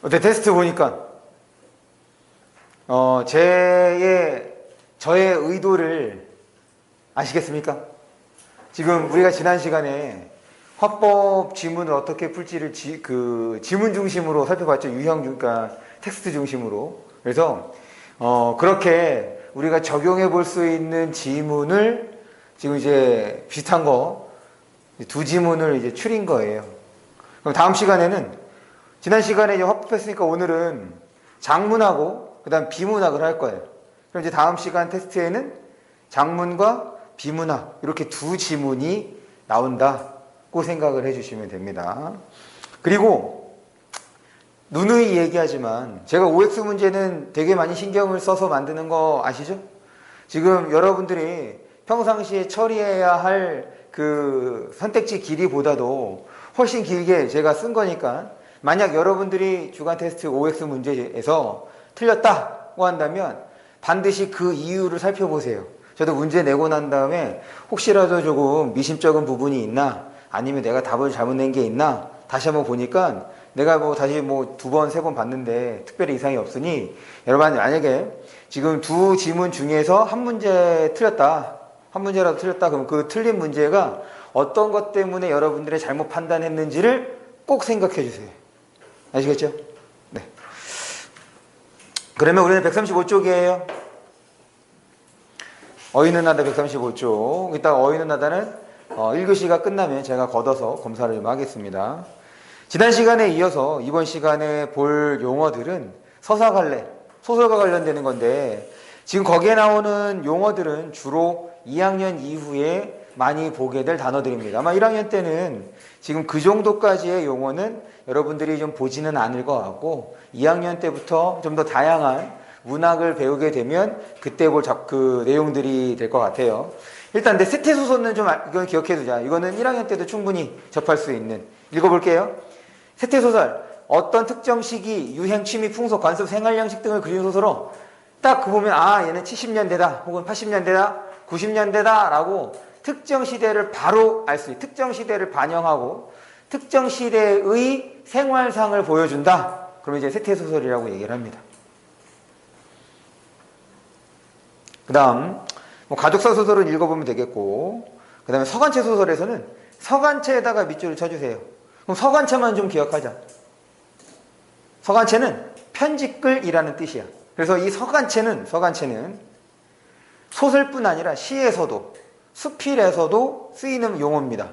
어때? 테스트 보니까 저의 의도를 아시겠습니까? 지금 우리가 지난 시간에 화법 지문을 어떻게 풀지를 지문 중심으로 살펴봤죠. 그러니까 텍스트 중심으로. 그래서 그렇게 우리가 적용해 볼 수 있는 지문을 지금 이제 비슷한 거 두 지문을 이제 추린 거예요. 그럼 다음 시간에는 지난 시간에 이제 화법했으니까 오늘은 장문하고 그다음 비문학을 할 거예요. 그럼 이제 다음 시간 테스트에는 장문과 비문학 이렇게 두 지문이 나온다고 생각을 해주시면 됩니다. 그리고 누누이 얘기하지만 제가 OX 문제는 되게 많이 신경을 써서 만드는 거 아시죠? 지금 여러분들이 평상시에 처리해야 할 그 선택지 길이보다도 훨씬 길게 제가 쓴 거니까 만약 여러분들이 주간 테스트 OX 문제에서 틀렸다고 한다면 반드시 그 이유를 살펴보세요. 저도 문제 내고 난 다음에 혹시라도 조금 미심쩍은 부분이 있나 아니면 내가 답을 잘못 낸 게 있나 다시 한번 보니까 내가 다시 두 번, 세 번 봤는데 특별히 이상이 없으니 여러분 만약에 지금 두 지문 중에서 한 문제 틀렸다. 한 문제라도 틀렸다. 그럼 그 틀린 문제가 어떤 것 때문에 여러분들의 잘못 판단했는지를 꼭 생각해 주세요. 아시겠죠? 네. 그러면 우리는 135쪽이에요. 어휘는 나다 135쪽. 이따 어휘는 나다는 1교시가 끝나면 제가 걷어서 검사를 좀 하겠습니다. 지난 시간에 이어서 이번 시간에 볼 용어들은 서사갈래, 소설과 관련되는 건데 지금 거기에 나오는 용어들은 주로 2학년 이후에 많이 보게 될 단어들입니다. 아마 1학년 때는 지금 그 정도까지의 용어는 여러분들이 좀 보지는 않을 것 같고 2학년 때부터 좀 더 다양한 문학을 배우게 되면 그때 볼 그 내용들이 될 것 같아요. 일단 근데 세태소설은 좀 이건 기억해두자. 이거는 1학년 때도 충분히 접할 수 있는. 읽어볼게요. 세태소설. 어떤 특정 시기, 유행, 취미, 풍속, 관습, 생활 양식 등을 그린 소설로 딱 그 보면 얘는 70년대다 혹은 80년대다 90년대다 라고 특정 시대를 바로 알 수 있는 특정 시대를 반영하고 특정 시대의 생활상을 보여준다. 그러면 이제 세태소설이라고 얘기를 합니다. 그 다음 가족사 소설은 읽어보면 되겠고 그 다음에 서간체 소설에서는 서간체에다가 밑줄을 쳐주세요. 그럼 서간체만 좀 기억하자. 서간체는 편집글이라는 뜻이야. 그래서 이 서간체는 소설뿐 아니라 시에서도 수필에서도 쓰이는 용어입니다.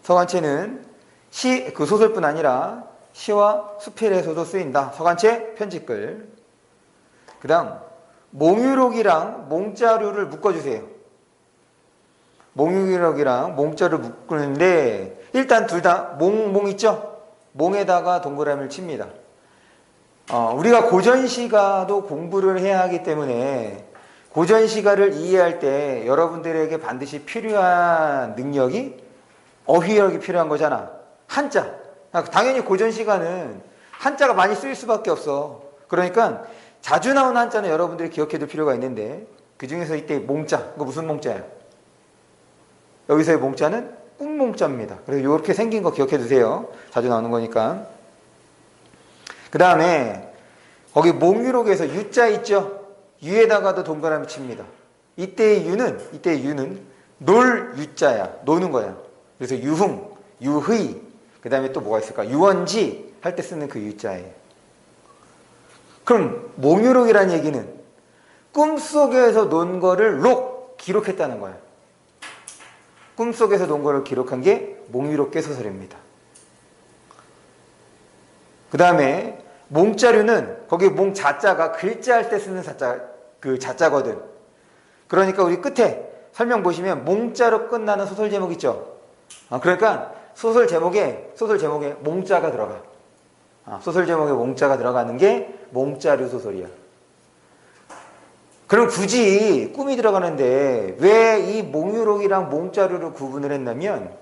서간체는 그 소설뿐 아니라 시와 수필에서도 쓰인다. 서간체, 편집글. 그 다음 몽유록이랑 몽자료를 묶어주세요. 몽유록이랑 몽자를 묶는데 일단 둘 다 몽 있죠? 몽에다가 동그라미를 칩니다. 우리가 고전시가도 공부를 해야 하기 때문에 고전시가를 이해할 때 여러분들에게 반드시 필요한 능력이 어휘력이 필요한 거잖아. 한자. 당연히 고전시가는 한자가 많이 쓰일 수밖에 없어. 그러니까 자주 나오는 한자는 여러분들이 기억해둘 필요가 있는데 그 중에서 이때 몽자, 그거 무슨 몽자야? 여기서의 몽자는 꿈몽자입니다. 그래서 이렇게 생긴 거 기억해두세요. 자주 나오는 거니까. 그 다음에 거기 몽유록에서 유자 있죠? 유에다가도 동그라미 칩니다. 이때의 유는 놀 유자야. 노는 거야. 그래서 유흥, 유의, 그 다음에 또 뭐가 있을까? 유원지 할 때 쓰는 그 유자예요. 그럼 몽유록이라는 얘기는 꿈속에서 논 거를 기록했다는 거야. 꿈속에서 논 거를 기록한 게 몽유록 꾀소설입니다. 그 다음에 몽자류는 거기 몽자자가 글자할 때 쓰는 자자거든. 그러니까 우리 끝에 설명 보시면 몽자로 끝나는 소설 제목 있죠. 그러니까 소설 제목에 몽자가 들어가. 소설 제목에 몽자가 들어가는 게 몽자류 소설이야. 그럼 굳이 꿈이 들어가는데 왜 이 몽유록이랑 몽자류를 구분을 했냐면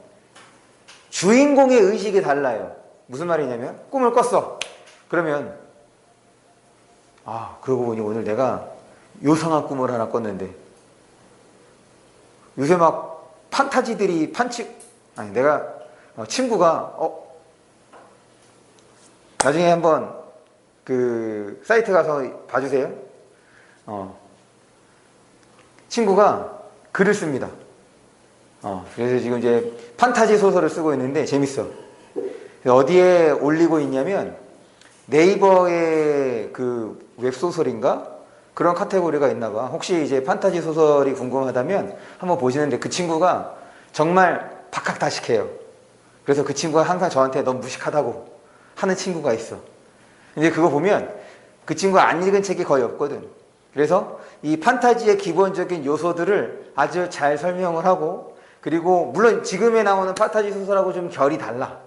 주인공의 의식이 달라요. 무슨 말이냐면 꿈을 꿨어. 그러면 그러고 보니 오늘 내가 요상한 꿈을 하나 꿨는데 요새 막 판타지들이 친구가 나중에 한번 그 사이트 가서 봐주세요. 친구가 글을 씁니다. 그래서 지금 이제 판타지 소설을 쓰고 있는데 재밌어. 어디에 올리고 있냐면 네이버의 그 웹소설인가? 그런 카테고리가 있나 봐. 혹시 이제 판타지 소설이 궁금하다면 한번 보시는데 그 친구가 정말 박학다식해요. 그래서 그 친구가 항상 저한테 너무 무식하다고 하는 친구가 있어. 이제 그거 보면 그 친구가 안 읽은 책이 거의 없거든. 그래서 이 판타지의 기본적인 요소들을 아주 잘 설명을 하고, 그리고 물론 지금에 나오는 판타지 소설하고 좀 결이 달라.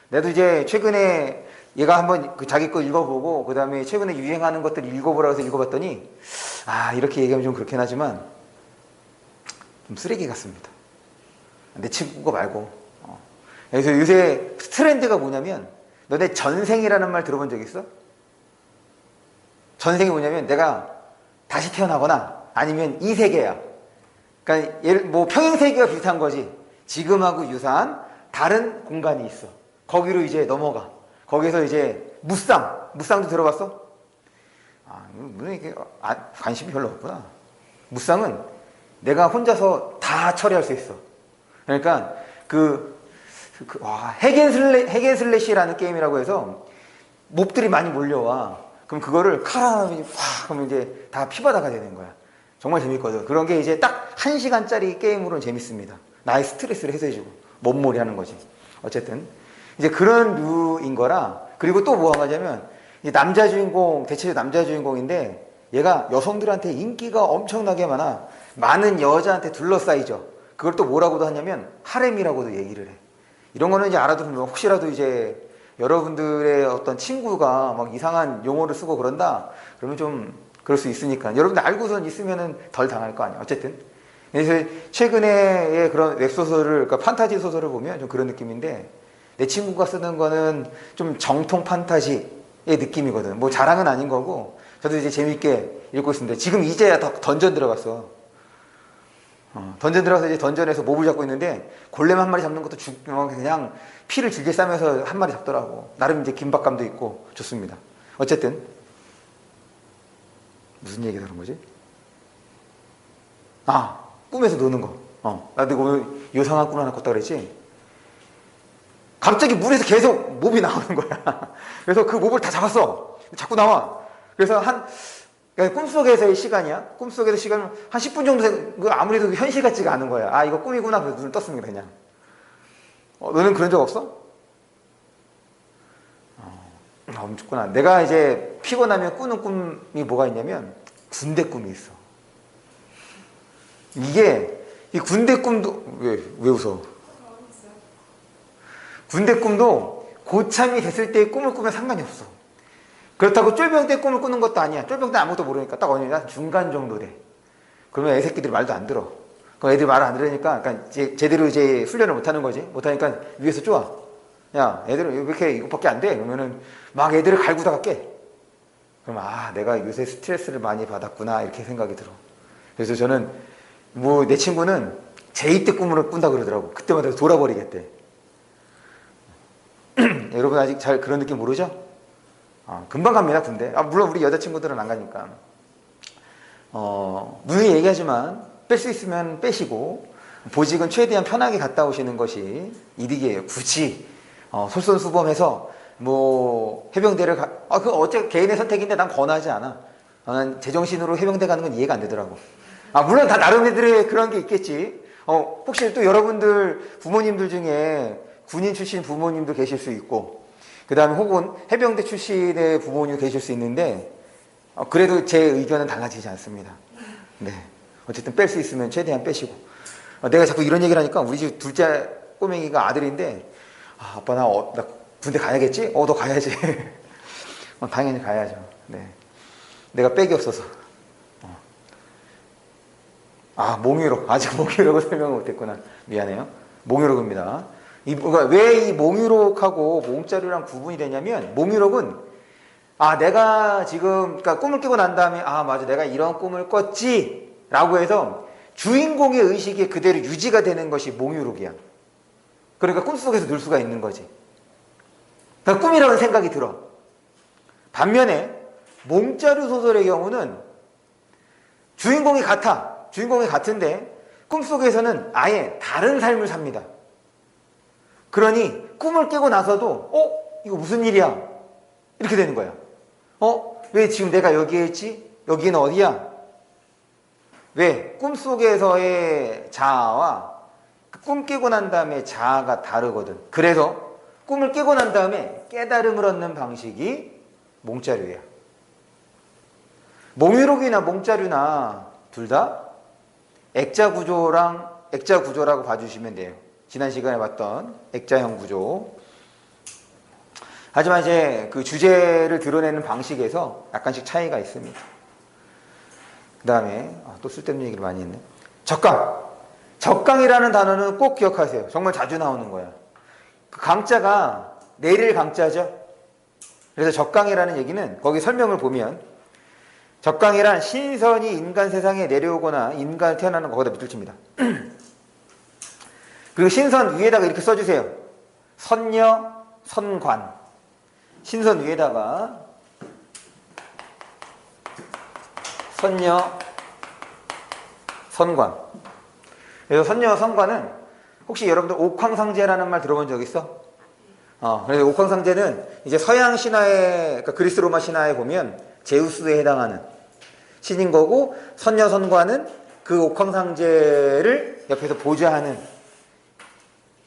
나도 이제 최근에 얘가 한번 그 자기 거 읽어보고 그 다음에 최근에 유행하는 것들 읽어보라고 해서 읽어봤더니 이렇게 얘기하면 좀 그렇긴 하지만 좀 쓰레기 같습니다. 내 친구 거 말고. 그래서 요새 트렌드가 뭐냐면, 너네 전생이라는 말 들어본 적 있어? 전생이 뭐냐면 내가 다시 태어나거나 아니면 이 세계야. 그러니까 뭐 평행세계가 비슷한 거지. 지금하고 유사한 다른 공간이 있어. 거기로 이제 넘어가. 거기서 이제 무쌍도 들어봤어? 물론 이게 관심이 별로 없구나. 무쌍은 내가 혼자서 다 처리할 수 있어. 그러니까 핵앤슬래시라는 게임이라고 해서 몹들이 많이 몰려와. 그럼 그거를 칼하면 확 하면 이제 다 피바다가 되는 거야. 정말 재밌거든. 그런 게 이제 딱 1시간짜리 게임으로는 재밌습니다. 나의 스트레스를 해소해주고 몸몰이 하는 거지. 어쨌든 이제 그런 류인 거라. 그리고 또 뭐가 하냐면 남자 주인공, 대체로 남자 주인공인데 얘가 여성들한테 인기가 엄청나게 많은 여자한테 둘러싸이죠. 그걸 또 뭐라고도 하냐면 하렘이라고도 얘기를 해. 이런 거는 이제 알아두면 혹시라도 이제 여러분들의 어떤 친구가 막 이상한 용어를 쓰고 그런다 그러면 좀 그럴 수 있으니까 여러분들 알고선 있으면은 덜 당할 거 아니야. 어쨌든 그래서 최근에 그런 웹소설을, 그러니까 판타지 소설을 보면 좀 그런 느낌인데, 내 친구가 쓰는 거는 좀 정통 판타지의 느낌이거든. 뭐 자랑은 아닌 거고 저도 이제 재밌게 읽고 있습니다. 지금 이제야 던전 들어갔어. 던전 들어가서 이제 던전에서 몹을 잡고 있는데 골렘 한 마리 잡는 것도 그냥 피를 질질 싸면서 한 마리 잡더라고. 나름 이제 긴박감도 있고 좋습니다. 어쨌든 무슨 얘기를 하는 거지? 꿈에서 노는 거. 나도 오늘 요상한 꿈 하나 꿨다 그랬지? 갑자기 물에서 계속 몹이 나오는 거야. 그래서 그 몹을 다 잡았어. 자꾸 나와. 그래서 꿈속에서의 시간이야. 꿈속에서 시간은 한 10분 정도 아무래도 현실 같지가 않은 거야. 이거 꿈이구나. 그래서 눈을 떴습니다, 그냥. 너는 그런 적 없어? 없구나. 내가 이제 피곤하면 꾸는 꿈이 뭐가 있냐면 군대 꿈이 있어. 이 군대 꿈도 왜 웃어? 군대 꿈도 고참이 됐을 때의 꿈을 꾸면 상관이 없어. 그렇다고 쫄병 때 꿈을 꾸는 것도 아니야. 쫄병 때 아무것도 모르니까 딱 어느냐 중간 정도 돼. 그러면 애새끼들이 말도 안 들어. 그럼 애들이 말을 안 들으니까 그러니까 제대로 이제 훈련을 못 하는 거지. 못 하니까 위에서 쪼아. 야, 애들은 왜 이렇게 이것밖에 안 돼? 그러면은 막 애들을 갈구다가 깨. 그럼 내가 요새 스트레스를 많이 받았구나 이렇게 생각이 들어. 그래서 저는 내 친구는 제2 때 꿈을 꾼다 그러더라고. 그때마다 돌아버리겠대. 여러분 아직 잘 그런 느낌 모르죠? 금방 갑니다, 군대. 물론 우리 여자친구들은 안 가니까. 누누이 얘기하지만 뺄 수 있으면 빼시고 보직은 최대한 편하게 갔다 오시는 것이 이득이에요. 굳이 솔선수범해서 해병대를 그 어째 개인의 선택인데 난 권하지 않아. 난 제정신으로 해병대 가는 건 이해가 안 되더라고. 물론 다 나름대로의 그런 게 있겠지. 혹시 또 여러분들 부모님들 중에 군인 출신 부모님도 계실 수 있고, 그 다음에 혹은 해병대 출신의 부모님 계실 수 있는데, 그래도 제 의견은 달라지지 않습니다. 네. 어쨌든 뺄 수 있으면 최대한 빼시고. 내가 자꾸 이런 얘기를 하니까 우리 집 둘째 꼬맹이가 아들인데, 아빠 나 군대 가야겠지? 너 가야지. 당연히 가야죠. 네. 내가 빽이 없어서. 몽유록. 아직 몽유록을 설명을 못했구나. 미안해요. 몽유록입니다. 왜 이 몽유록하고 몽자루랑 구분이 되냐면, 몽유록은 내가 지금 그러니까 꿈을 깨고 난 다음에 맞아 내가 이런 꿈을 꿨지 라고 해서 주인공의 의식이 그대로 유지가 되는 것이 몽유록이야. 그러니까 꿈속에서 놀 수가 있는 거지. 그러니까 꿈이라는 생각이 들어. 반면에 몽자류 소설의 경우는 주인공이 같아. 주인공이 같은데 꿈속에서는 아예 다른 삶을 삽니다. 그러니 꿈을 깨고 나서도 이거 무슨 일이야? 이렇게 되는 거야. 왜 지금 내가 여기에 있지? 여기는 어디야? 왜? 꿈속에서의 자아와 꿈 깨고 난 다음에 자아가 다르거든. 그래서 꿈을 깨고 난 다음에 깨달음을 얻는 방식이 몽자류야. 몽유록이나 몽자류나 둘 다 액자 구조라고 봐주시면 돼요. 지난 시간에 봤던 액자형 구조. 하지만 이제 그 주제를 드러내는 방식에서 약간씩 차이가 있습니다. 그 다음에 또 쓸데없는 얘기를 많이 했네. 적강이라는 단어는 꼭 기억하세요. 정말 자주 나오는 거야. 그 강자가 내릴 강자죠. 그래서 적강이라는 얘기는 거기 설명을 보면 적강이란 신선이 인간 세상에 내려오거나 인간이 태어나는 거 거기다 밑줄 칩니다. 그리고 신선 위에다가 이렇게 써주세요. 선녀, 선관. 신선 위에다가 선녀, 선관. 그래서 선녀, 선관은 혹시 여러분들 옥황상제라는 말 들어본 적 있어? 그래서 옥황상제는 이제 서양 신화에, 그러니까 그리스 로마 신화에 보면 제우스에 해당하는 신인 거고, 선녀, 선관은 그 옥황상제를 옆에서 보좌하는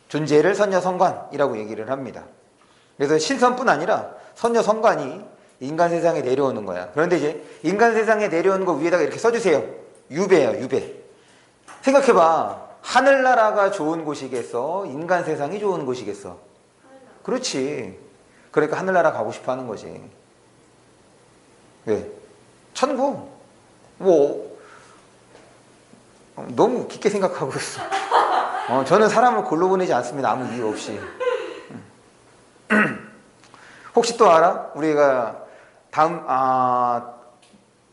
존재를 선녀, 선관이라고 얘기를 합니다. 그래서 신선뿐 아니라 선녀, 선관이 인간 세상에 내려오는 거야. 그런데 이제 인간 세상에 내려오는 거 위에다가 이렇게 써주세요. 유배야, 유배. 생각해봐. 하늘나라가 좋은 곳이겠어? 인간 세상이 좋은 곳이겠어? 그렇지. 그러니까 하늘나라 가고 싶어 하는 거지. 왜? 천국. 너무 깊게 생각하고 있어. 저는 사람을 골로 보내지 않습니다. 아무 이유 없이. 혹시 또 알아? 우리가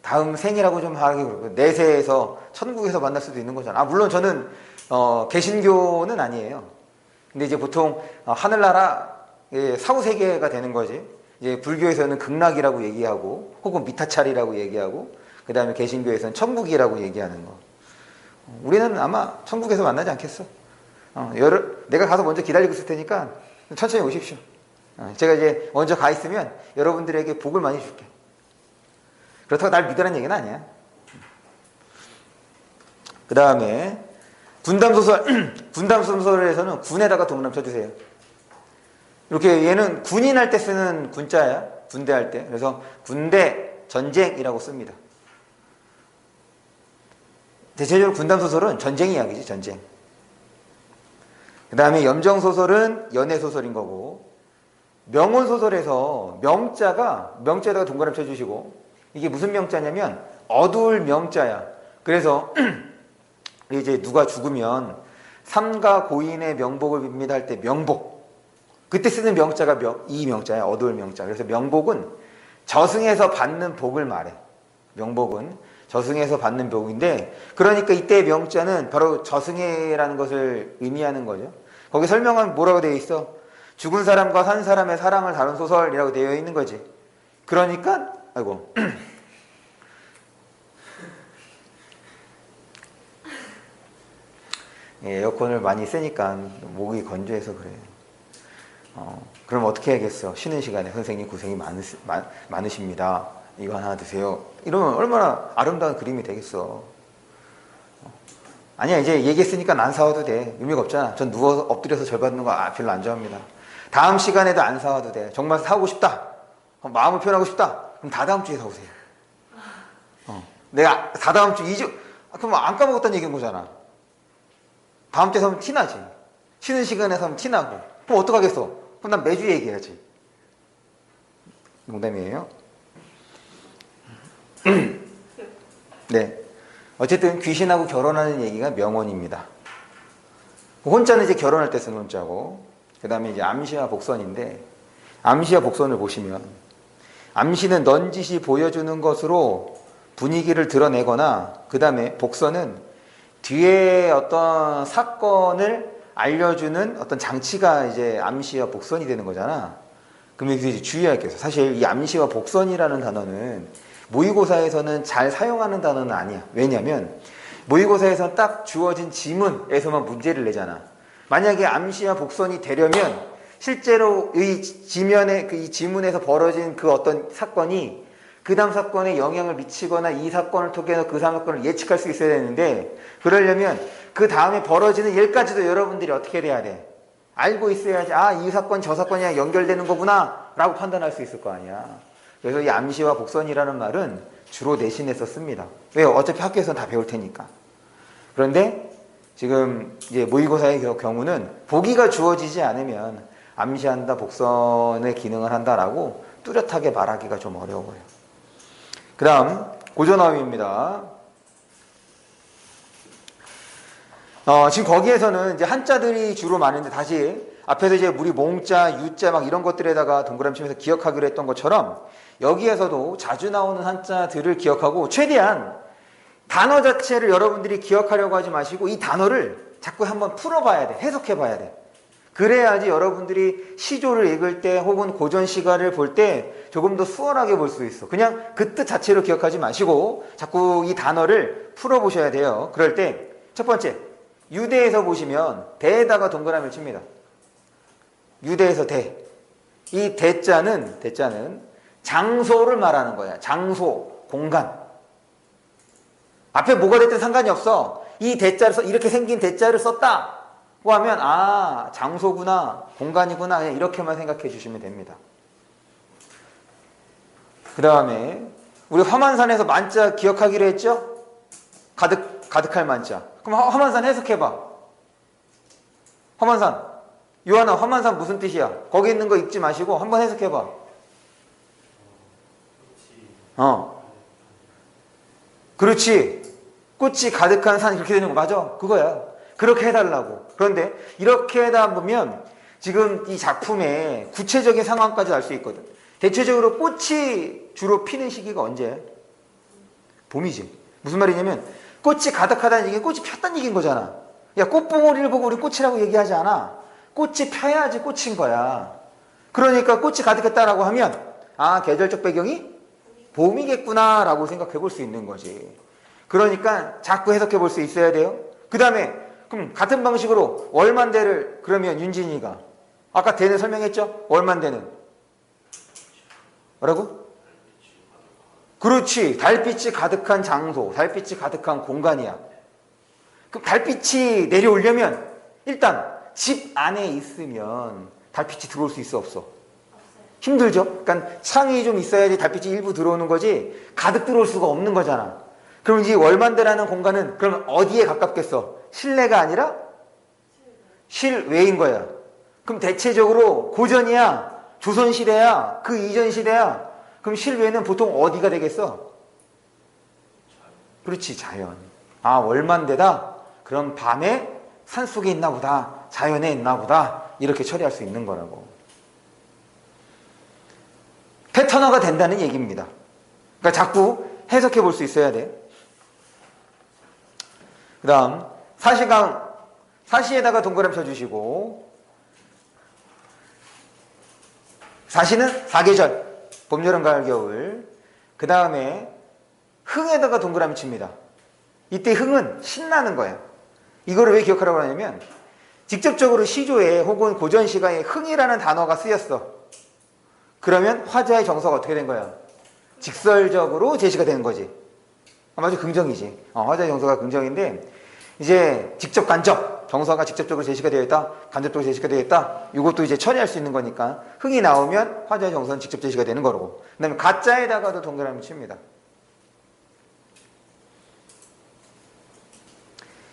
다음 생이라고 좀 하기 그러고 내세에서 천국에서 만날 수도 있는 거잖아. 물론 저는 개신교는 아니에요. 근데 이제 보통 하늘나라 사후세계가 되는 거지. 이제 불교에서는 극락이라고 얘기하고 혹은 미타찰이라고 얘기하고 그 다음에 개신교에서는 천국이라고 얘기하는 거. 우리는 아마 천국에서 만나지 않겠어. 내가 가서 먼저 기다리고 있을 테니까 천천히 오십시오. 제가 이제 먼저 가 있으면 여러분들에게 복을 많이 줄게. 그렇다고 날 믿으라는 얘기는 아니야. 그 다음에 분담소설에서는 군에다가 동그라미 쳐주세요. 이렇게 얘는 군인할 때 쓰는 군자야. 군대할 때. 그래서 군대 전쟁이라고 씁니다. 대체적으로 군담소설은 전쟁 이야기지, 전쟁. 그 다음에 염정소설은 연애소설인 거고, 명원소설에서 명자에다가 동그라미 쳐주시고, 이게 무슨 명자냐면 어두울 명자야. 그래서 이제 누가 죽으면 삼가 고인의 명복을 빕니다 할 때 명복. 그때 쓰는 명자가 이 명자야. 어두울 명자. 그래서 명복은 저승에서 받는 복을 말해. 명복은 저승에서 받는 복인데, 그러니까 이때의 명자는 바로 저승해라는 것을 의미하는 거죠. 거기 설명은 뭐라고 되어 있어? 죽은 사람과 산 사람의 사랑을 다룬 소설이라고 되어 있는 거지. 그러니까 아이고 에어컨을 많이 쓰니까 목이 건조해서 그래. 그럼 어떻게 해야겠어? 쉬는 시간에 선생님 고생이 많으십니다. 이거 하나 드세요. 이러면 얼마나 아름다운 그림이 되겠어. 아니야, 이제 얘기했으니까 안 사와도 돼. 의미가 없잖아. 전 누워서 엎드려서 절 받는 거 별로 안 좋아합니다. 다음 시간에도 안 사와도 돼. 정말 사오고 싶다. 마음을 표현하고 싶다. 그럼 다다음 주에 사오세요. 내가 다다음 주 2주 그럼 안 까먹었다는 얘기인 거잖아. 다음 주에 사면 티나지. 쉬는 시간에 사면 티나고. 그럼 어떡하겠어? 그럼 난 매주 얘기해야지. 농담이에요. 네. 어쨌든 귀신하고 결혼하는 얘기가 명언입니다. 혼자는 이제 결혼할 때 쓰는 혼자고, 그 다음에 이제 암시와 복선인데, 암시와 복선을 보시면, 암시는 넌지시 보여주는 것으로 분위기를 드러내거나, 그 다음에 복선은 뒤에 어떤 사건을 알려주는 어떤 장치가 이제 암시와 복선이 되는 거잖아. 그럼 여기서 이제 주의할 게 있어요. 사실 이 암시와 복선이라는 단어는 모의고사에서는 잘 사용하는 단어는 아니야. 왜냐면 모의고사에서는 딱 주어진 지문에서만 문제를 내잖아. 만약에 암시와 복선이 되려면 실제로 이 지면에 이 지문에서 벌어진 그 어떤 사건이 그 다음 사건에 영향을 미치거나 이 사건을 통해서 그 사건을 예측할 수 있어야 되는데, 그러려면 그 다음에 벌어지는 일까지도 여러분들이 어떻게 돼야 돼? 알고 있어야지. 아, 이 사건 저 사건이랑 연결되는 거구나 라고 판단할 수 있을 거 아니야. 그래서 이 암시와 복선이라는 말은 주로 내신에서 씁니다. 왜요? 어차피 학교에서는 다 배울 테니까. 그런데 지금 이제 모의고사의 경우는 보기가 주어지지 않으면 암시한다, 복선의 기능을 한다라고 뚜렷하게 말하기가 좀 어려워요. 그 다음 고전어휘입니다. 지금 거기에서는 이제 한자들이 주로 많은데, 다시 앞에서 이제 우리 몽자, 유자 막 이런 것들에다가 동그라미 치면서 기억하기로 했던 것처럼 여기에서도 자주 나오는 한자들을 기억하고, 최대한 단어 자체를 여러분들이 기억하려고 하지 마시고 이 단어를 자꾸 한번 풀어봐야 돼. 해석해봐야 돼. 그래야지 여러분들이 시조를 읽을 때 혹은 고전 시가를 볼 때 조금 더 수월하게 볼 수 있어. 그냥 그 뜻 자체로 기억하지 마시고 자꾸 이 단어를 풀어보셔야 돼요. 그럴 때 첫 번째, 유대에서 보시면 대에다가 동그라미를 칩니다. 유대에서 대. 이 대자는 장소를 말하는 거야. 장소, 공간. 앞에 뭐가 됐든 상관이 없어. 이 대자를 이렇게 생긴 대자를 썼다 하면 아, 장소구나, 공간이구나, 그냥 이렇게만 생각해 주시면 됩니다. 그 다음에 우리 화만산에서 만자 기억하기로 했죠? 가득할 만자. 그럼 화만산 해석해봐. 화만산, 요한아, 화만산 무슨 뜻이야? 거기 있는 거 읽지 마시고 한번 해석해봐. 그렇지. 꽃이 가득한 산, 그렇게 되는 거 맞아. 그거야. 그렇게 해달라고. 그런데 이렇게 하다 보면 지금 이 작품의 구체적인 상황까지 알 수 있거든. 대체적으로 꽃이 주로 피는 시기가 언제야? 봄이지. 무슨 말이냐면 꽃이 가득하다는 얘기는 꽃이 폈다는 얘기인 거잖아. 야, 꽃봉오리를 보고 우리 꽃이라고 얘기하지 않아. 꽃이 펴야지 꽃인 거야. 그러니까 꽃이 가득했다라고 하면 아, 계절적 배경이 봄이겠구나 라고 생각해 볼 수 있는 거지. 그러니까 자꾸 해석해 볼 수 있어야 돼요. 그 다음에 그럼 같은 방식으로 월만대를 그러면 윤진이가 아까 대는 설명했죠? 월만대는 뭐라고? 그렇지. 달빛이 가득한 장소, 달빛이 가득한 공간이야. 그럼 달빛이 내려오려면 일단 집 안에 있으면 달빛이 들어올 수 있어, 없어? 힘들죠? 그러니까 창이 좀 있어야지 달빛이 일부 들어오는 거지 가득 들어올 수가 없는 거잖아. 그럼 이 월만대라는 공간은 그럼 어디에 가깝겠어? 실내가 아니라 실외인 거야. 그럼 대체적으로 고전이야? 조선시대야? 그 이전 시대야? 그럼 실외는 보통 어디가 되겠어? 그렇지, 자연. 아, 월만대다? 그럼 밤에 산속에 있나 보다. 자연에 있나 보다. 이렇게 처리할 수 있는 거라고. 패턴화가 된다는 얘기입니다. 그러니까 자꾸 해석해 볼 수 있어야 돼. 그 다음 사시강, 사시에다가 동그라미 쳐주시고, 사시는 사계절, 봄, 여름, 가을, 겨울. 그 다음에 흥에다가 동그라미 칩니다. 이때 흥은 신나는 거야. 이거를 왜 기억하라고 하냐면 직접적으로 시조에 혹은 고전 시가에 흥이라는 단어가 쓰였어. 그러면 화자의 정서가 어떻게 된 거야? 직설적으로 제시가 되는 거지. 아주 긍정이지. 화자의 정서가 긍정인데 이제 직접 간접 정서가 직접적으로 제시가 되어 있다, 간접적으로 제시가 되어 있다. 이것도 이제 처리할 수 있는 거니까 흥이 나오면 화자의 정서는 직접 제시가 되는 거고. 그다음에 가짜에다가도 동그라미 칩니다.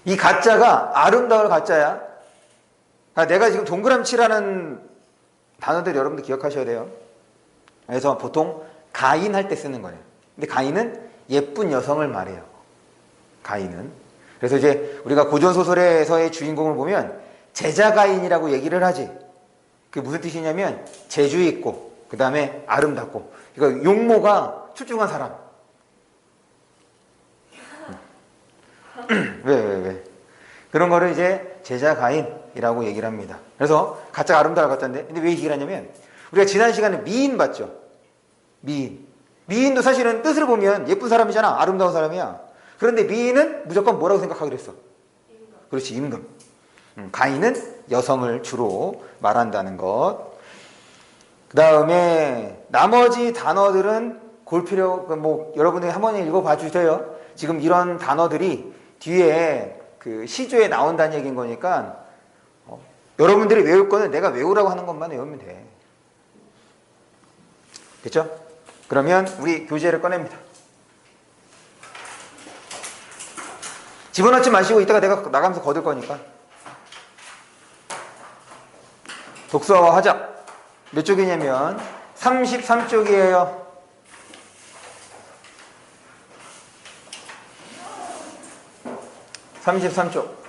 이 가짜가 아름다울 가짜야. 내가 지금 동그라미 치라는 단어들 여러분들 기억하셔야 돼요. 그래서 보통 가인할 때 쓰는 거예요. 근데 가인은 예쁜 여성을 말해요. 가인은. 그래서 이제 우리가 고전소설에서의 주인공을 보면 제자가인이라고 얘기를 하지. 그게 무슨 뜻이냐면 재주 있고 그 다음에 아름답고, 그러니까 용모가 출중한 사람. 왜? 그런 거를 이제 제자가인이라고 얘기를 합니다. 그래서 가짜가 아름다울 가짜인데, 근데 왜 얘기를 하냐면 우리가 지난 시간에 미인 봤죠? 미인. 미인도 사실은 뜻을 보면 예쁜 사람이잖아. 아름다운 사람이야. 그런데 미인은 무조건 뭐라고 생각하기로 했어? 그렇지, 임금. 가인은 여성을 주로 말한다는 것. 그 다음에 나머지 단어들은 볼 필요, 뭐 여러분들이 한번 읽어봐 주세요. 지금 이런 단어들이 뒤에 그 시조에 나온다는 얘기인 거니까 여러분들이 외울 거는 내가 외우라고 하는 것만 외우면 돼. 됐죠? 그러면 우리 교재를 꺼냅니다. 집어넣지 마시고 이따가 내가 나가면서 거둘 거니까. 독서와 화작 몇 쪽이냐면 33쪽이에요. (33쪽)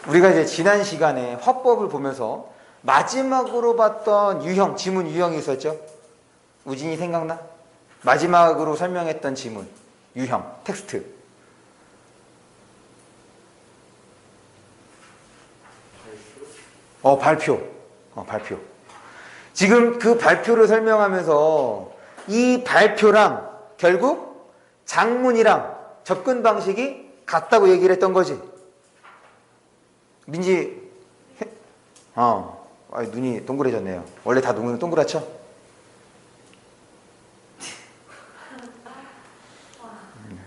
우리가 이제 지난 시간에 화법을 보면서 마지막으로 봤던 유형, 지문 유형이 있었죠? 우진이 생각나? 마지막으로 설명했던 지문, 유형, 텍스트. 발표. 발표. 지금 그 발표를 설명하면서 이 발표랑 결국 장문이랑 접근 방식이 같다고 얘기를 했던 거지. 민지, 눈이 동그래졌네요. 원래 다 눈은 동그랗죠?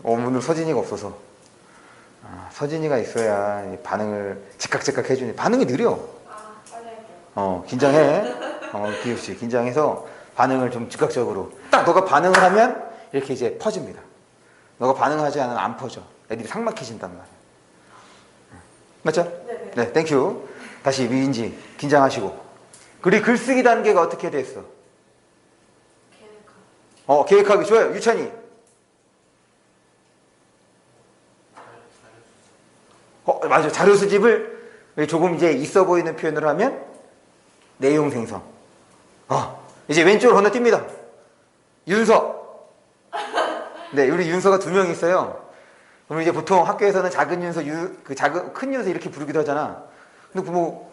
오늘 서진이가 없어서. 서진이가 있어야 반응을 즉각 해주네. 반응이 느려. 빨리 할게요. 긴장해. 기우씨, 긴장해서 반응을 좀 즉각적으로. 딱 너가 반응을 하면 이렇게 이제 퍼집니다. 너가 반응하지 않으면 안 퍼져. 애들이 삭 막히신단 말이야. 맞죠? 네네. 네, 땡큐. 다시 위인지 긴장하시고. 그리고 글쓰기 단계가 어떻게 됐어? 계획하기 좋아요. 유찬이. 맞아. 자료 수집을 조금 이제 있어 보이는 표현을 하면 내용 생성. 이제 왼쪽으로 건너뜁니다. 윤서. 네, 우리 윤서가 2명 있어요. 그럼 이제 보통 학교에서는 작은 윤서, 큰 윤서 이렇게 부르기도 하잖아. 근데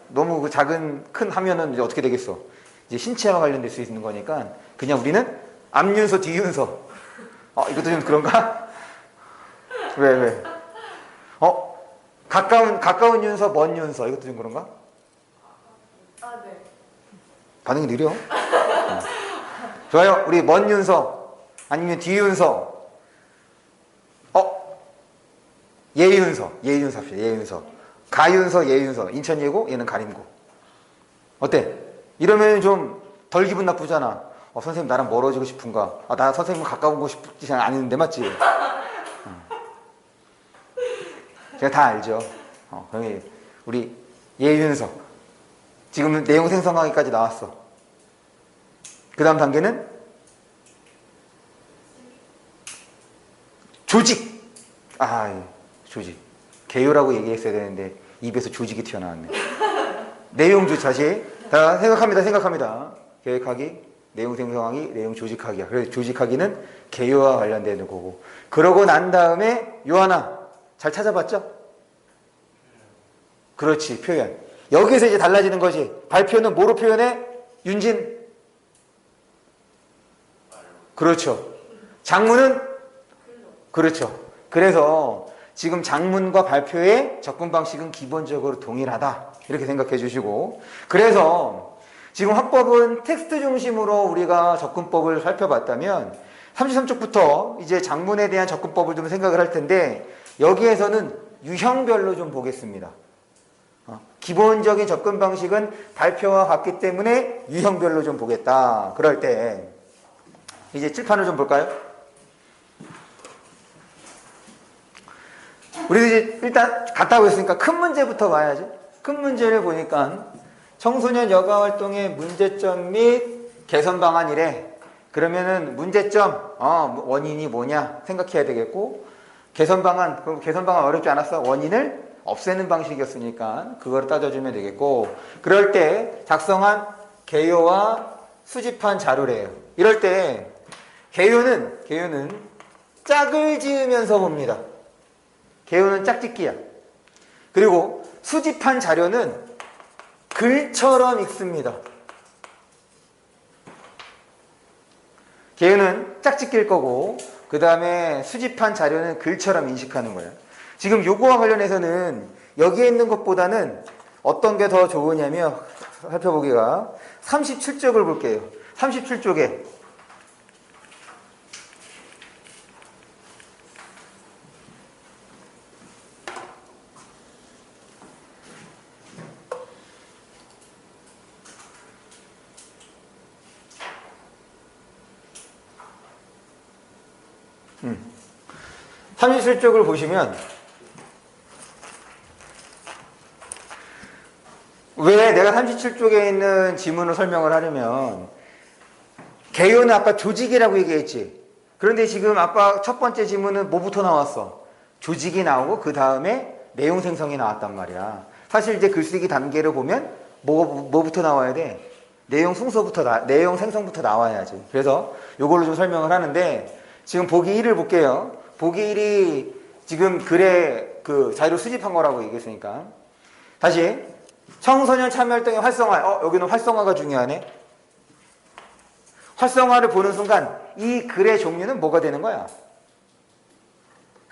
너무 그 작은, 큰 하면은 이제 어떻게 되겠어? 이제 신체와 관련될 수 있는 거니까 그냥 우리는 앞윤서, 뒤윤서. 이것도 좀 그런가? 왜? 가까운 윤서, 먼 윤서. 이것도 좀 그런가? 네. 반응이 느려. 좋아요. 우리 먼 윤서, 아니면 뒤윤서. 예윤서 합시다. 예윤서. 가윤서, 예윤서. 인천 예고, 얘는 가림고. 어때? 이러면 좀 덜 기분 나쁘잖아. 선생님 나랑 멀어지고 싶은가? 나 선생님 가까우고 싶지 않은데 맞지? 제가 다 알죠. 그러면 우리 예윤서. 지금 내용 생성하기까지 나왔어. 그 다음 단계는 조직. 조직. 개요라고 얘기했어야 되는데 입에서 조직이 튀어나왔네. 내용 다시. 다 생각합니다. 계획하기, 내용 생성하기, 내용 조직하기야. 그래서 조직하기는 개요와 관련되는 거고. 그러고 난 다음에 요하나 잘 찾아봤죠? 그렇지, 표현. 여기서 이제 달라지는 거지. 발표는 뭐로 표현해? 윤진. 그렇죠. 장문은? 그렇죠. 그래서 지금 장문과 발표의 접근 방식은 기본적으로 동일하다. 이렇게 생각해 주시고. 그래서 지금 화법은 텍스트 중심으로 우리가 접근법을 살펴봤다면 33쪽부터 이제 장문에 대한 접근법을 좀 생각을 할 텐데 여기에서는 유형별로 좀 보겠습니다. 기본적인 접근 방식은 발표와 같기 때문에 유형별로 좀 보겠다. 그럴 때 이제 칠판을 좀 볼까요? 우리도 이제 일단 갔다고 했으니까 큰 문제부터 봐야죠. 큰 문제를 보니까 청소년 여가 활동의 문제점 및 개선 방안이래. 그러면은 문제점, 원인이 뭐냐 생각해야 되겠고, 개선 방안, 그럼 개선 방안 어렵지 않았어? 원인을 없애는 방식이었으니까 그걸 따져주면 되겠고, 그럴 때 작성한 개요와 수집한 자료래요. 이럴 때 개요는 짝을 지으면서 봅니다. 개요는 짝짓기야. 그리고 수집한 자료는 글처럼 읽습니다. 개요는 짝짓기일 거고, 그 다음에 수집한 자료는 글처럼 인식하는 거예요. 지금 요거와 관련해서는 여기에 있는 것보다는 어떤 게 더 좋으냐면, 살펴보기가 37쪽을 볼게요. 37쪽에 37쪽을 보시면 왜 내가 37쪽에 있는 지문을 설명을 하려면 개요는 아까 조직이라고 얘기했지. 그런데 지금 아까 첫 번째 지문은 뭐부터 나왔어? 조직이 나오고 그 다음에 내용 생성이 나왔단 말이야. 사실 이제 글쓰기 단계를 보면 뭐부터 나와야 돼? 내용 순서부터 내용 생성부터 나와야지. 그래서 요걸로 좀 설명을 하는데 지금 보기 1을 볼게요. 보기 1이 지금 글에 그 자료 수집한 거라고 얘기했으니까 다시 청소년 참여활동의 활성화. 여기는 활성화가 중요하네. 활성화를 보는 순간 이 글의 종류는 뭐가 되는 거야?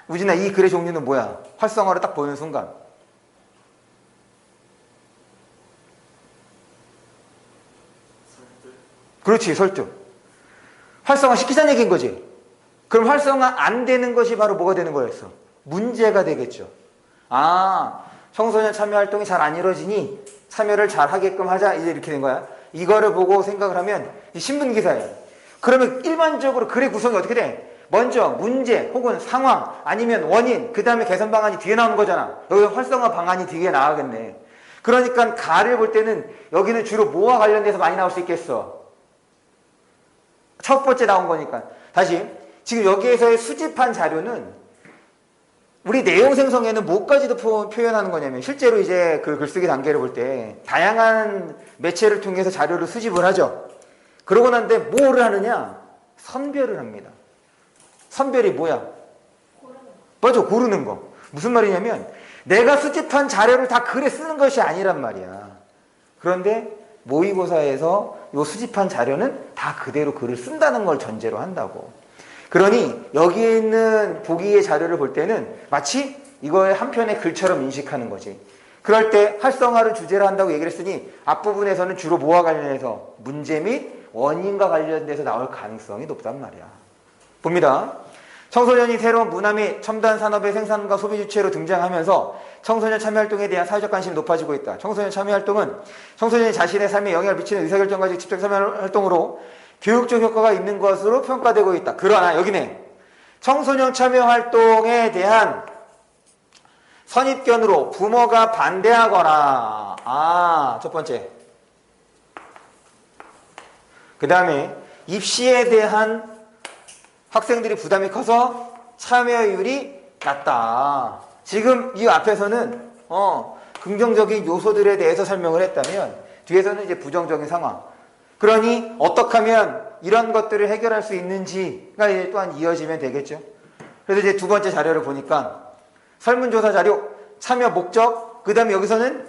우진아, 이 글의 종류는 뭐야? 활성화를 딱 보는 순간 그렇지, 설득. 활성화 시키자는 얘기인 거지. 그럼 활성화 안 되는 것이 바로 뭐가 되는 거였어? 문제가 되겠죠. 청소년 참여 활동이 잘 안 이루어지니 참여를 잘 하게끔 하자. 이제 이렇게 된 거야. 이거를 보고 생각을 하면 신문 기사예요. 그러면 일반적으로 글의 구성이 어떻게 돼? 먼저 문제 혹은 상황 아니면 원인 그 다음에 개선 방안이 뒤에 나오는 거잖아. 여기 활성화 방안이 뒤에 나가겠네. 그러니까 가를 볼 때는 여기는 주로 뭐와 관련돼서 많이 나올 수 있겠어? 첫 번째 나온 거니까. 다시 지금 여기에서의 수집한 자료는 우리 내용 생성에는 뭐까지도 표현하는 거냐면 실제로 이제 그 글쓰기 단계를 볼 때 다양한 매체를 통해서 자료를 수집을 하죠. 그러고 난데 뭐를 하느냐? 선별을 합니다. 선별이 뭐야? 맞아, 고르는 거. 무슨 말이냐면 내가 수집한 자료를 다 글에 쓰는 것이 아니란 말이야. 그런데 모의고사에서 이 수집한 자료는 다 그대로 글을 쓴다는 걸 전제로 한다고. 그러니 여기에 있는 보기의 자료를 볼 때는 마치 이걸 한 편의 글처럼 인식하는 거지. 그럴 때 활성화를 주제로 한다고 얘기를 했으니 앞부분에서는 주로 뭐와 관련해서 문제 및 원인과 관련돼서 나올 가능성이 높단 말이야. 봅니다. 청소년이 새로운 문화 및 첨단 산업의 생산과 소비 주체로 등장하면서 청소년 참여활동에 대한 사회적 관심이 높아지고 있다. 청소년 참여활동은 청소년이 자신의 삶에 영향을 미치는 의사결정까지 직접 참여하는 활동으로 교육적 효과가 있는 것으로 평가되고 있다. 그러나 여기네. 청소년 참여활동에 대한 선입견으로 부모가 반대하거나 첫 번째. 그 다음에 입시에 대한 학생들이 부담이 커서 참여율이 낮다. 지금 이 앞에서는 긍정적인 요소들에 대해서 설명을 했다면 뒤에서는 이제 부정적인 상황. 그러니 어떻게 하면 이런 것들을 해결할 수 있는지가 이제 또한 이어지면 되겠죠. 그래서 이제 두 번째 자료를 보니까 설문조사 자료, 참여 목적, 그 다음에 여기서는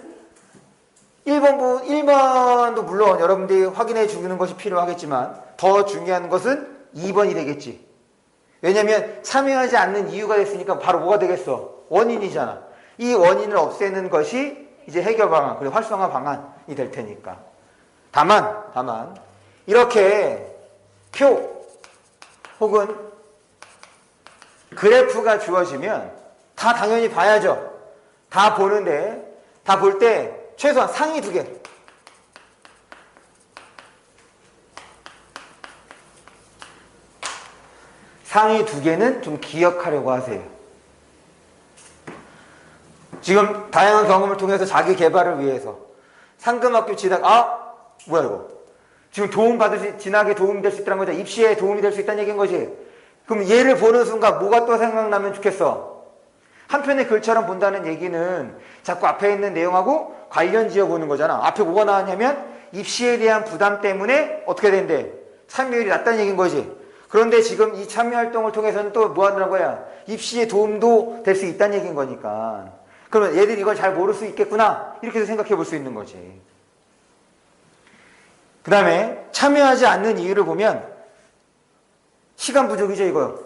1번도 물론 여러분들이 확인해 주는 것이 필요하겠지만 더 중요한 것은 2번이 되겠지. 왜냐하면 참여하지 않는 이유가 됐으니까 바로 뭐가 되겠어? 원인이잖아. 이 원인을 없애는 것이 이제 해결 방안, 그리고 활성화 방안이 될 테니까. 다만 이렇게 표 혹은 그래프가 주어지면 다 당연히 봐야죠. 다 보는데 다 볼 때 최소한 상위 2개. 상위 2개는 좀 기억하려고 하세요. 지금 다양한 경험을 통해서 자기 개발을 위해서 상금학교 진학, 뭐야 이거? 지금 진학에 도움이 될 수 있다는 거죠. 입시에 도움이 될 수 있다는 얘기인 거지. 그럼 얘를 보는 순간 뭐가 또 생각나면 좋겠어? 한편의 글처럼 본다는 얘기는 자꾸 앞에 있는 내용하고 관련 지어보는 거잖아. 앞에 뭐가 나왔냐면 입시에 대한 부담 때문에 어떻게 된대? 참여율이 낮다는 얘기인 거지. 그런데 지금 이 참여활동을 통해서는 또 뭐 하는 거야? 입시에 도움도 될 수 있다는 얘기인 거니까. 그러면 얘들이 이걸 잘 모를 수 있겠구나. 이렇게 해서 생각해 볼 수 있는 거지. 그 다음에 참여하지 않는 이유를 보면 시간 부족이죠, 이거요.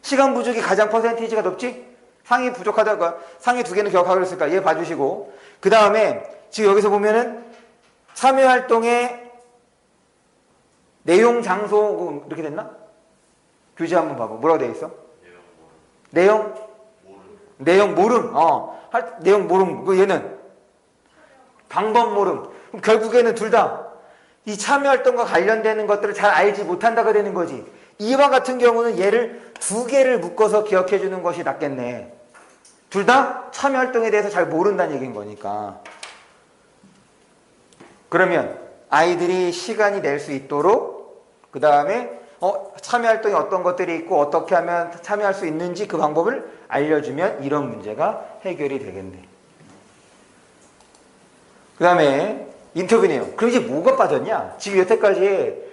시간 부족이 가장 퍼센테이지가 높지? 상위 부족하다가 상위 두 개는 기억하고 그랬을까? 얘 봐주시고. 그 다음에 지금 여기서 보면은 참여활동의 내용, 장소 이렇게 됐나? 교재 한번 봐봐. 뭐라고 되어 있어? 내용? 내용 모름. 내용 모름. 그 얘는 방법 모름. 그럼 결국에는 둘 다 이 참여활동과 관련되는 것들을 잘 알지 못한다가 되는 거지. 이와 같은 경우는 얘를 두 개를 묶어서 기억해 주는 것이 낫겠네. 둘 다 참여활동에 대해서 잘 모른다는 얘기인 거니까. 그러면 아이들이 시간이 낼 수 있도록 그 다음에 참여활동에 어떤 것들이 있고 어떻게 하면 참여할 수 있는지 그 방법을 알려주면 이런 문제가 해결이 되겠네. 그 다음에 인터뷰네요. 그럼 이제 뭐가 빠졌냐? 지금 여태까지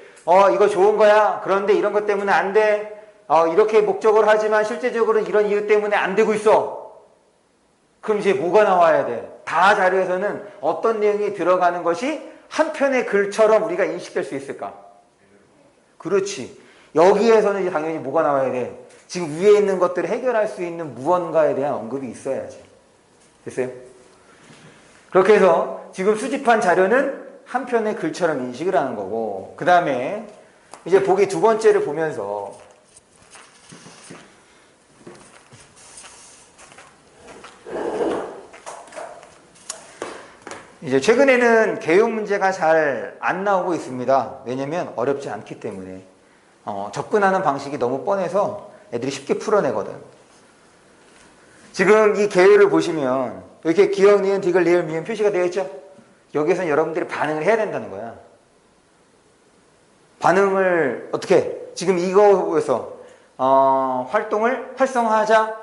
이거 좋은 거야. 그런데 이런 것 때문에 안 돼. 이렇게 목적으로 하지만 실제적으로는 이런 이유 때문에 안 되고 있어. 그럼 이제 뭐가 나와야 돼? 다 자료에서는 어떤 내용이 들어가는 것이 한 편의 글처럼 우리가 인식될 수 있을까? 그렇지. 여기에서는 이제 당연히 뭐가 나와야 돼? 지금 위에 있는 것들을 해결할 수 있는 무언가에 대한 언급이 있어야지. 됐어요? 그렇게 해서 지금 수집한 자료는 한 편의 글처럼 인식을 하는 거고, 그 다음에 이제 보기 두 번째를 보면서 이제 최근에는 개요 문제가 잘 안 나오고 있습니다. 왜냐면 어렵지 않기 때문에. 접근하는 방식이 너무 뻔해서 애들이 쉽게 풀어내거든. 지금 이 개요를 보시면 이렇게 기역, 니은, 디귿, 리을, 미음 표시가 되어 있죠? 여기에서는 여러분들이 반응을 해야 된다는 거야. 반응을 어떻게? 지금 이거에서 활동을 활성화하자.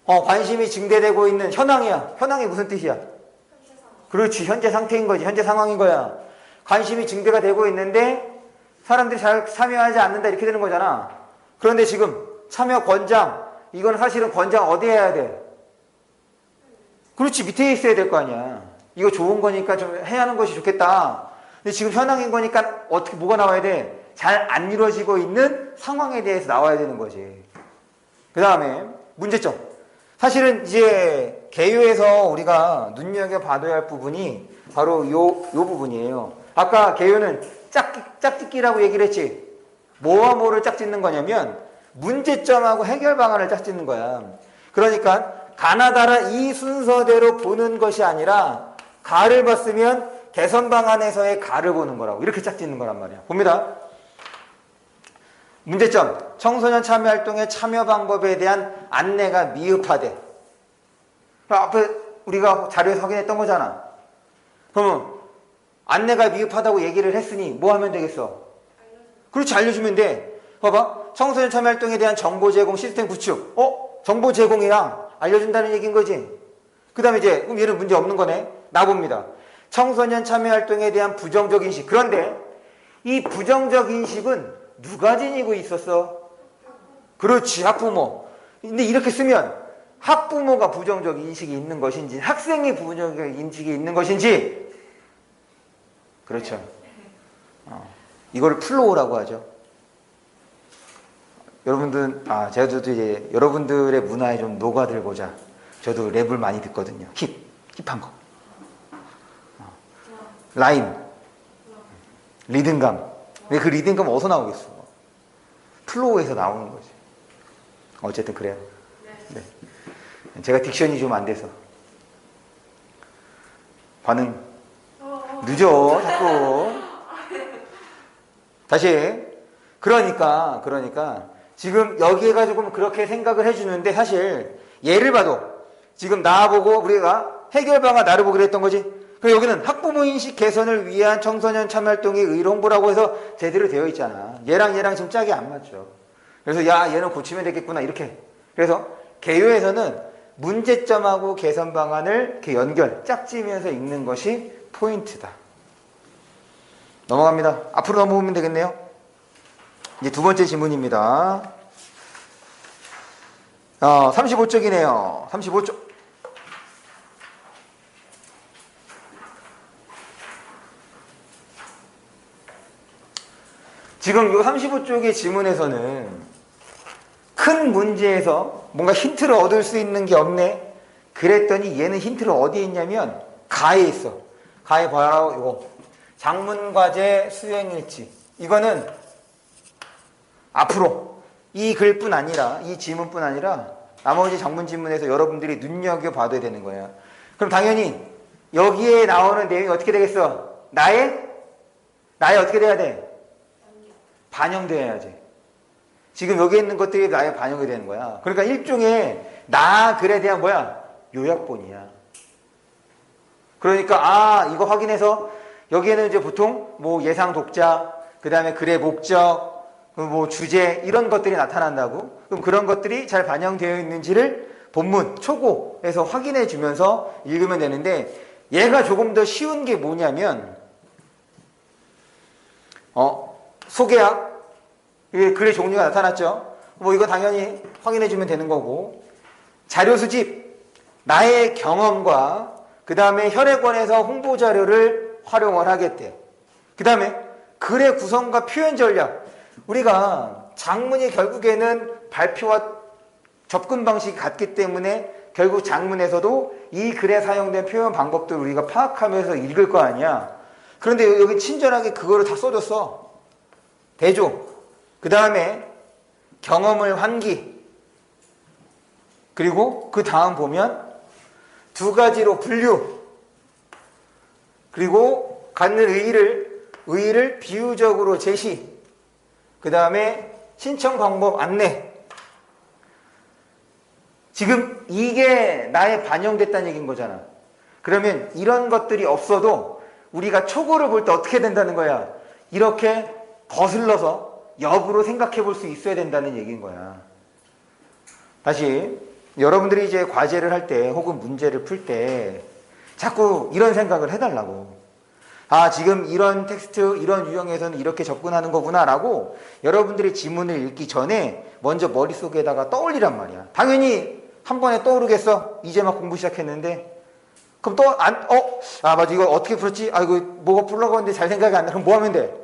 관심이 증대되고 있는 현황이야. 현황이 무슨 뜻이야? 그렇지. 현재 상태인 거지. 현재 상황인 거야. 관심이 증대가 되고 있는데 사람들이 잘 참여하지 않는다 이렇게 되는 거잖아. 그런데 지금 참여 권장, 이건 사실은 권장 어디에 해야 돼? 그렇지. 밑에 있어야 될 거 아니야. 이거 좋은 거니까 좀 해야 하는 것이 좋겠다. 근데 지금 현황인 거니까 어떻게 뭐가 나와야 돼? 잘 안 이루어지고 있는 상황에 대해서 나와야 되는 거지. 그 다음에 문제점. 사실은 이제 개요에서 우리가 눈여겨봐둬야 할 부분이 바로 요 부분이에요. 아까 개요는 짝짓기라고 얘기를 했지. 뭐와 뭐를 짝짓는 거냐면 문제점하고 해결 방안을 짝짓는 거야. 그러니까 가나다라 이 순서대로 보는 것이 아니라 가를 봤으면 개선 방안에서의 가를 보는 거라고. 이렇게 짝짓는 거란 말이야. 봅니다. 문제점. 청소년 참여활동의 참여 방법에 대한 안내가 미흡하대. 앞에 우리가 자료에서 확인했던 거잖아. 그러면 안내가 미흡하다고 얘기를 했으니 뭐 하면 되겠어? 그렇지. 알려주면 돼. 봐봐. 청소년 참여활동에 대한 정보 제공 시스템 구축. 정보 제공이랑 알려준다는 얘기인 거지. 그 다음에 이제 그럼 얘는 문제 없는 거네. 나봅니다. 청소년 참여활동에 대한 부정적 인식. 그런데 이 부정적 인식은 누가 지니고 있었어? 그렇지. 학부모. 근데 이렇게 쓰면 학부모가 부정적 인식이 있는 것인지 학생이 부정적 인식이 있는 것인지. 그렇죠. 이걸 플로우라고 하죠. 여러분들, 저도 이제 여러분들의 문화에 좀 녹아들고자 저도 랩을 많이 듣거든요. 힙한 거. 라임. 리듬감. 근데 그 리듬감 어디서 나오겠어? 플로우에서 나오는 거지. 어쨌든 그래요. 네. 제가 딕션이 좀 안 돼서. 반응. 늦어, 자꾸. 다시. 그러니까 지금 여기 해가지고 그렇게 생각을 해주는데 사실 얘를 봐도 지금 나보고 우리가 해결 방안 나를 보기로 했던 거지. 그리고 여기는 학부모 인식 개선을 위한 청소년 참여활동의 의료홍보라고 해서 제대로 되어 있잖아. 얘랑 지금 짝이 안 맞죠. 그래서 야 얘는 고치면 되겠구나 이렇게. 그래서 개요에서는 문제점하고 개선 방안을 이렇게 짝지면서 읽는 것이 포인트다. 넘어갑니다. 앞으로 넘어오면 되겠네요. 이제 두 번째 지문입니다. 35쪽이네요. 35쪽. 지금 이 35쪽의 지문에서는 큰 문제에서 뭔가 힌트를 얻을 수 있는 게 없네. 그랬더니 얘는 힌트를 어디에 있냐면 가에 있어. 가에 봐라. 이거 장문과제 수행일지. 이거는 앞으로 이 글뿐 아니라 이 지문뿐 아니라 나머지 장문 지문에서 여러분들이 눈여겨봐야 되는 거야. 그럼 당연히 여기에 나오는 내용이 어떻게 되겠어? 나의 어떻게 돼야 돼? 반영돼야지. 지금 여기 있는 것들이 나의 반영이 되는 거야. 그러니까 일종의 나 글에 대한 뭐야? 요약본이야. 그러니까 이거 확인해서 여기에는 이제 보통 뭐 예상 독자, 그 다음에 글의 목적, 뭐 주제 이런 것들이 나타난다고. 그럼 그런 것들이 잘 반영되어 있는지를 본문 초고에서 확인해 주면서 읽으면 되는데, 얘가 조금 더 쉬운 게 뭐냐면 소개약, 글의 종류가 나타났죠. 뭐 이거 당연히 확인해 주면 되는 거고, 자료 수집, 나의 경험과 그 다음에 혈액원에서 홍보 자료를 활용을 하겠대. 그 다음에 글의 구성과 표현 전략. 우리가 장문이 결국에는 발표와 접근 방식이 같기 때문에 결국 장문에서도 이 글에 사용된 표현 방법들을 우리가 파악하면서 읽을 거 아니야. 그런데 여기 친절하게 그거를 다 써줬어. 대조, 그 다음에 경험을 환기, 그리고 그 다음 보면 두 가지로 분류, 그리고 갖는 의의를 비유적으로 제시, 그 다음에 신청 방법 안내. 지금 이게 나에 반영됐다는 얘기인 거잖아. 그러면 이런 것들이 없어도 우리가 초고를 볼 때 어떻게 된다는 거야? 이렇게 거슬러서 역으로 생각해 볼 수 있어야 된다는 얘기인 거야. 다시 여러분들이 이제 과제를 할 때 혹은 문제를 풀 때 자꾸 이런 생각을 해달라고. 지금 이런 텍스트, 이런 유형에서는 이렇게 접근하는 거구나 라고 여러분들이 지문을 읽기 전에 먼저 머릿속에다가 떠올리란 말이야. 당연히 한 번에 떠오르겠어? 이제 막 공부 시작했는데. 그럼 맞아, 이거 어떻게 풀었지? 이거 뭐가 풀려고 하는데 잘 생각이 안 나. 그럼 뭐 하면 돼?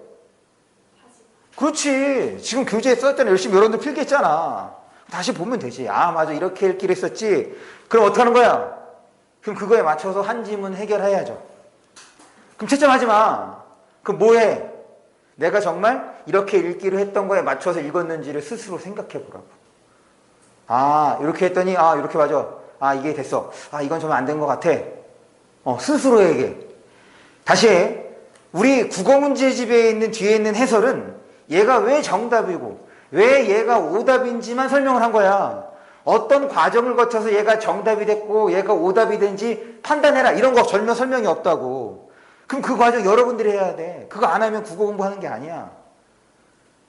그렇지. 지금 교재에 썼잖아. 열심히 여러분들 필기했잖아. 다시 보면 되지. 맞아, 이렇게 읽기로 했었지. 그럼 어떻게 하는 거야? 그럼 그거에 맞춰서 한 지문 해결해야죠. 그럼 채점하지 마. 그럼 뭐해? 내가 정말 이렇게 읽기로 했던 거에 맞춰서 읽었는지를 스스로 생각해 보라고. 이렇게 했더니 이렇게 맞아. 이게 됐어. 이건 좀 안 된 것 같아. 스스로에게. 다시 우리 국어문제집에 있는 뒤에 있는 해설은 얘가 왜 정답이고 왜 얘가 오답인지만 설명을 한 거야. 어떤 과정을 거쳐서 얘가 정답이 됐고 얘가 오답이 된지 판단해라. 이런 거 전혀 설명이 없다고. 그럼 그 과정 여러분들이 해야 돼. 그거 안 하면 국어 공부하는 게 아니야.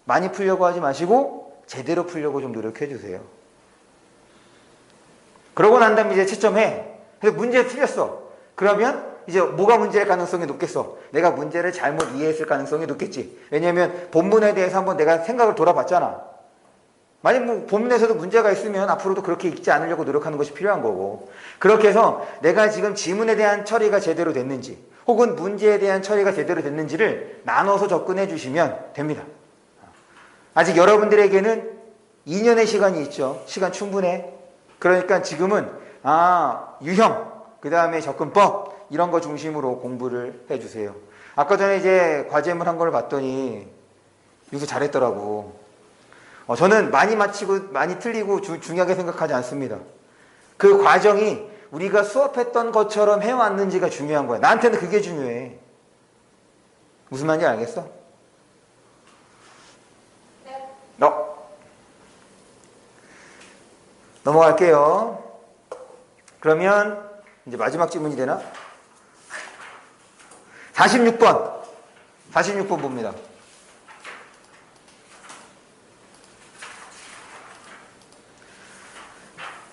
많이 풀려고 하지 마시고 제대로 풀려고 좀 노력해 주세요. 그러고 난 다음에 이제 채점해. 그래서 문제 틀렸어. 그러면 이제 뭐가 문제일 가능성이 높겠어? 내가 문제를 잘못 이해했을 가능성이 높겠지. 왜냐하면 본문에 대해서 한번 내가 생각을 돌아봤잖아. 만약 뭐 본문에서도 문제가 있으면 앞으로도 그렇게 읽지 않으려고 노력하는 것이 필요한 거고. 그렇게 해서 내가 지금 지문에 대한 처리가 제대로 됐는지 혹은 문제에 대한 처리가 제대로 됐는지를 나눠서 접근해 주시면 됩니다. 아직 여러분들에게는 2년의 시간이 있죠. 시간 충분해. 그러니까 지금은 유형, 그 다음에 접근법 이런 거 중심으로 공부를 해주세요. 아까 전에 이제 과제물 한 걸 봤더니 유수 잘했더라고. 저는 많이 맞히고 많이 틀리고 중요하게 생각하지 않습니다. 그 과정이 우리가 수업했던 것처럼 해왔는지가 중요한 거야. 나한테는 그게 중요해. 무슨 말인지 알겠어? 네. 넘어갈게요. 그러면 이제 마지막 질문이 되나? 46번 봅니다.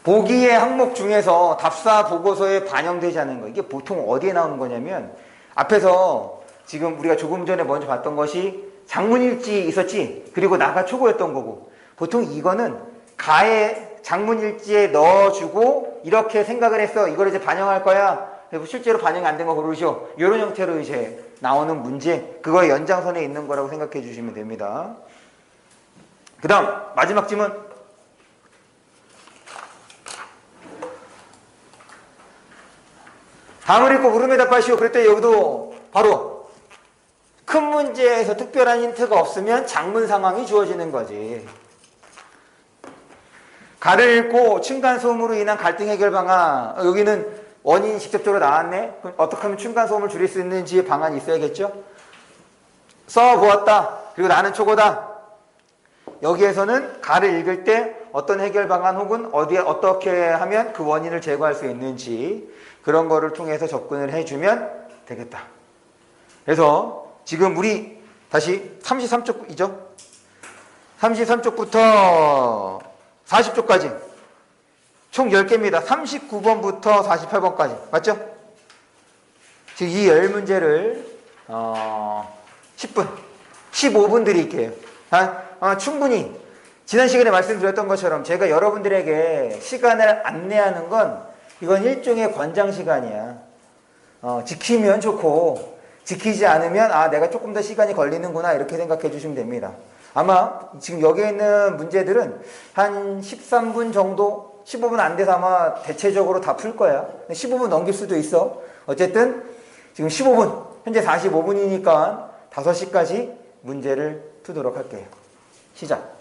보기의 항목 중에서 답사 보고서에 반영되지 않은 거, 이게 보통 어디에 나오는 거냐면 앞에서 지금 우리가 조금 전에 먼저 봤던 것이 장문일지 있었지. 그리고 나가 초고였던 거고. 보통 이거는 가에 장문일지에 넣어주고 이렇게 생각을 했어. 이걸 이제 반영할 거야. 그리고 실제로 반영이 안 된 거 고르시오. 이런 형태로 이제 나오는 문제, 그거의 연장선에 있는 거라고 생각해 주시면 됩니다. 그 다음 마지막 질문. 다음을 읽고 물음에 답하시오. 그랬더니 여기도 바로 큰 문제에서 특별한 힌트가 없으면 장문 상황이 주어지는 거지. 가를 읽고 층간소음으로 인한 갈등 해결 방안. 여기는 원인이 직접적으로 나왔네. 그럼 어떻게 하면 층간소음을 줄일 수 있는지 방안이 있어야겠죠. 써보았다. 그리고 나는 초고다. 여기에서는 가를 읽을 때 어떤 해결 방안 혹은 어디에 어떻게 하면 그 원인을 제거할 수 있는지 그런 거를 통해서 접근을 해주면 되겠다. 그래서 지금 우리 다시 33쪽이죠. 33쪽부터 40쪽까지 총 10개입니다. 39번부터 48번까지. 맞죠? 지금 이 10문제를 10분, 15분 드릴게요. 충분히 지난 시간에 말씀드렸던 것처럼 제가 여러분들에게 시간을 안내하는 건 이건 일종의 권장 시간이야. 지키면 좋고 지키지 않으면 내가 조금 더 시간이 걸리는구나 이렇게 생각해 주시면 됩니다. 아마 지금 여기에 있는 문제들은 한 13분 정도 15분 안 돼서 아마 대체적으로 다 풀 거야. 15분 넘길 수도 있어. 어쨌든 지금 15분, 현재 45분이니까 5시까지 문제를 풀도록 할게요. 시작.